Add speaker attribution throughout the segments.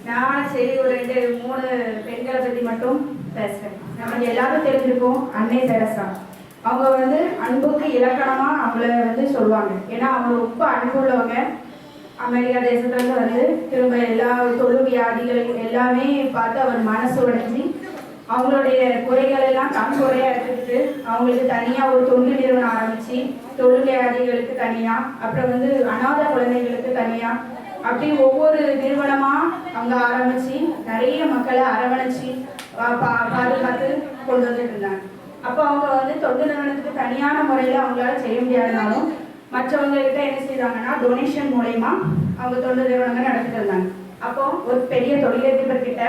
Speaker 1: நான் சரி ஒரு 2-3 பெண்களை பற்றி மட்டும் பேசுகிறேன். நமக்கு எல்லாரும் தெரிஞ்சிருக்கோம் அன்னை தெரசா. அவங்க வந்து அன்புக்கு இலக்கணமாக அவங்கள சொல்லுவாங்க. ஏன்னா அவங்க ரொம்ப அன்புள்ளவங்க. அமெரிக்கா தேசத்துலேருந்து வந்து திரும்ப எல்லா தொழு வியாதிகள் எல்லாமே பார்த்து அவர் மனசு உடைஞ்சி அவங்களுடைய குறைகள் எல்லாம் தன் குறையாக எடுத்துக்கிட்டு அவங்களுக்கு தனியாக ஒரு தொண்டு நிறுவனம் ஆரம்பித்து தொழு வியாதிகளுக்கு தனியாக, அப்புறம் அநாத குழந்தைகளுக்கு தனியாக, அப்படி ஒவ்வொரு நிறுவனமாக அவங்க ஆரம்பித்து நிறைய மக்களை அரவணைச்சி பாதுகாத்து கொண்டு வந்துட்டு இருந்தாங்க. அப்போ அவங்க தொண்டு நிறுவனத்துக்கு தனியான முறையில் அவங்களால செய்ய முடியாதனாலும் மற்றவங்ககிட்ட என்ன செய்தாங்கன்னா டொனேஷன் மூலயமா அவங்க தொண்டு நிறுவனங்கள் நடத்திட்டு இருந்தாங்க. அப்போ ஒரு பெரிய தொழிலதிபர் கிட்ட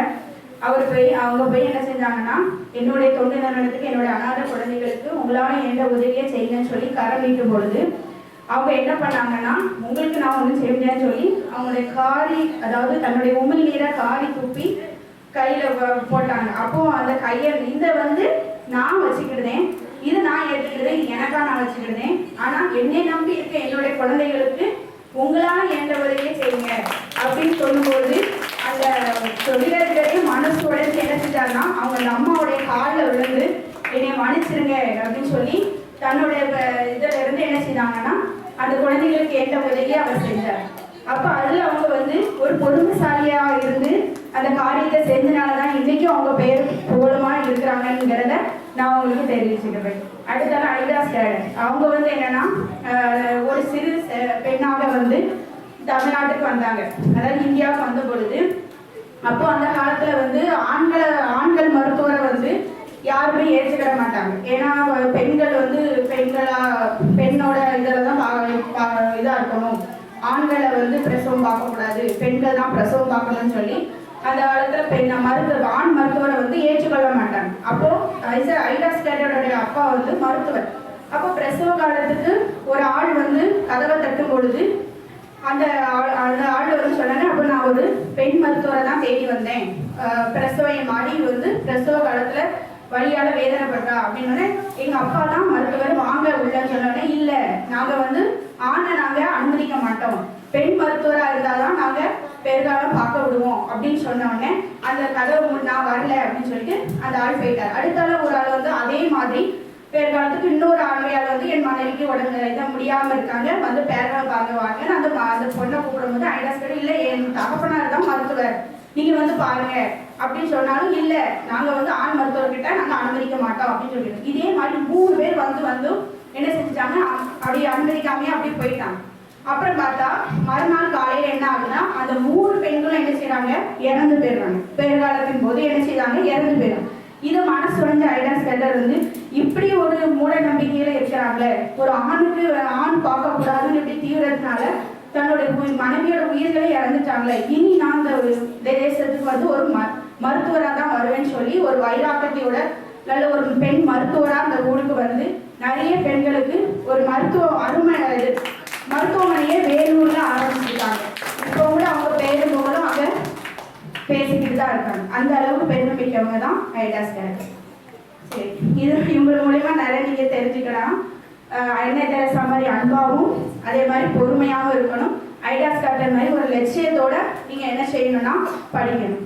Speaker 1: அவங்க போய் என்ன செஞ்சாங்கன்னா, என்னுடைய தொண்டு நிறுவனத்துக்கு என்னுடைய அநாத குழந்தைகளுக்கு உங்களால் எந்த உதவியை செய்யுங்கன்னு சொல்லி கரம் நீட்டும் பொழுது அவங்க என்ன பண்ணாங்கன்னா, உங்களுக்கு நான் ஒன்றும் செய்ய முடியாதுன்னு சொல்லி அவங்களுடைய காரி, அதாவது தன்னுடைய உமிழ் நீரை காரி துப்பி கையில் போட்டாங்க. அப்போ அந்த கையை நான் வச்சுக்கிடுதேன், இது நான் ஏற்றுக்கிடுதேன், இது எனக்கா நான் வச்சுக்கிடுதேன், ஆனால் என்னை நம்பி இருக்க என்னுடைய குழந்தைகளுக்கு உங்களால் எந்த உதவியை செய்யுங்க அப்படின்னு சொல்லும்போது அந்த தொழிலாளர்களே மனசு உடைஞ்சு என்ன செஞ்சாருன்னா, அவங்க அந்த அம்மாவுடைய காலில் விழுந்து என்னை மன்னிச்சிருங்க அப்படின்னு சொல்லி தன்னுடைய இதில் இருந்து என்ன செய்தாங்கன்னா அந்த குழந்தைகளுக்கு எந்த உதவியை அவர் செஞ்சார். அப்போ அதில் அவங்க ஒரு பொறுமைசாலியாக இருந்து அந்த காரியத்தை செஞ்சனால தான் இன்றைக்கும் அவங்க பெயர் புகழமாக இருக்கிறாங்கங்கிறத நான் உங்களுக்கு தெரிவிச்சுக்கிறேன். அடுத்தால ஐடாஸ் கேடர். அவங்க என்னன்னா ஒரு சிறு பெண்ணாக தமிழ்நாட்டுக்கு வந்தாங்க, அதாவது இந்தியாவுக்கு வந்த பொழுது. அப்போ அந்த காலத்தில் ஆண்கள் மருத்துவரை யாருமே ஏற்றுக்கிட மாட்டாங்க. ஏன்னா பெண்கள் பெண்ணோட இதில் தான் இதாக இருக்கணும், ஆண்களை பிரசவம் பார்க்கக்கூடாது, பெண்கள் தான் பிரசவம் பார்க்கணும்னு சொல்லி அந்த காலத்தில் ஆண் மருத்துவரை ஏற்றுக்கொள்ள மாட்டாங்க. அப்போ ஐடாஸ் கேடருடைய அப்பா மருத்துவர். அப்போ பிரசவ காலத்துக்கு ஒரு ஆள் கதவை தட்டும் பொழுது அந்த ஆள் சொன்னாங்க, அப்போ நான் ஒரு பெண் மருத்துவரை தான் தேடி வந்தேன், பிரசவ மாறி பிரசவ காலத்தில் வழியால் வேதனைப்படுறா அப்படின்னு. எங்கள் அப்பா தான் மருத்துவர், வாங்க உள்ளன்னு சொன்னோடனே, இல்லை நாங்கள் ஆணை நாங்கள் அனுமதிக்க மாட்டோம், பெண் மருத்துவராக இருந்தால் தான் நாங்கள் பெருகாலம் பார்க்க விடுவோம் அப்படின்னு சொன்னோடனே அந்த கதவு நான் வரல அப்படின்னு சொல்லிட்டு அந்த ஆள் போயிட்டார். அடுத்தால ஒரு ஆள் அதே மாதிரி பேர்காலத்துக்கு இன்னொரு ஆண்மையால் என் மனைவிக்கு உடம்பு இதை முடியாமல் இருக்காங்க, பேர்காலம் பார்க்க வாங்கன்னு அந்த பொண்ணை கூப்பிடும்போது ஐடாஸ் கேடர், இல்லை என் தகப்பனார் தான் மருத்துவர், நீங்கள் பாருங்க அப்படின்னு சொன்னாலும், இல்லை நாங்கள் ஆண் மருத்துவர்கிட்ட நாங்கள் அனுமதிக்க மாட்டோம் அப்படின்னு சொல்லிட்டு இதே மாதிரி 3 பேர் என்ன செஞ்சுட்டாங்க, அப்படியே அனுமதிக்காமையே அப்படியே போயிட்டாங்க. அப்புறம் பார்த்தா மறுநாள் காலையில் என்ன ஆகுதுன்னா, அந்த 3 பெண்களும் என்ன செய்யறாங்க, இறந்து போயிடுறாங்க. பேர்காலத்தின் போது என்ன செய்யறாங்க, இறந்து போயிடும். இது மனசு உடைஞ்ச ஐடாஸ் கேடர் இப்படி ஒரு மூட நம்பிக்கையில இருக்கிறாங்களே, ஒரு ஆண் பார்க்கக்கூடாதுன்னு இப்படி தீவிரத்தினால தன்னுடைய மனைவியோட உயிர்களை இறந்துட்டாங்களே, இனி நான் இந்த தேசத்துக்கு ஒரு மருத்துவராக தான் வருவேன்னு சொல்லி ஒரு வைராக்கத்தையோட நல்ல ஒரு பெண் மருத்துவராக அந்த ஊருக்கு நிறைய பெண்களுக்கு ஒரு மருத்துவமனையை வேலூர்ல ஆரம்பிச்சிருக்காங்க. இப்போ கூட அவங்க பேரும் போகலும் அங்கே பேசிக்கிட்டு தான் இருக்காங்க. அந்த அளவுக்கு பெருமை மிக்கவங்க தான் ஐடாஸ் கேடர். சரி, இது இவங்க மூலயமா நிறைய நீங்கள் தெரிஞ்சுக்கலாம். அன்னை தெரசா மாதிரி அன்பாகவும் அதே மாதிரி பொறுமையாகவும் இருக்கணும். ஐடாஸ் கேடர் மாதிரி ஒரு லட்சியத்தோட நீங்கள் என்ன செய்யணும்னா படிக்கணும்.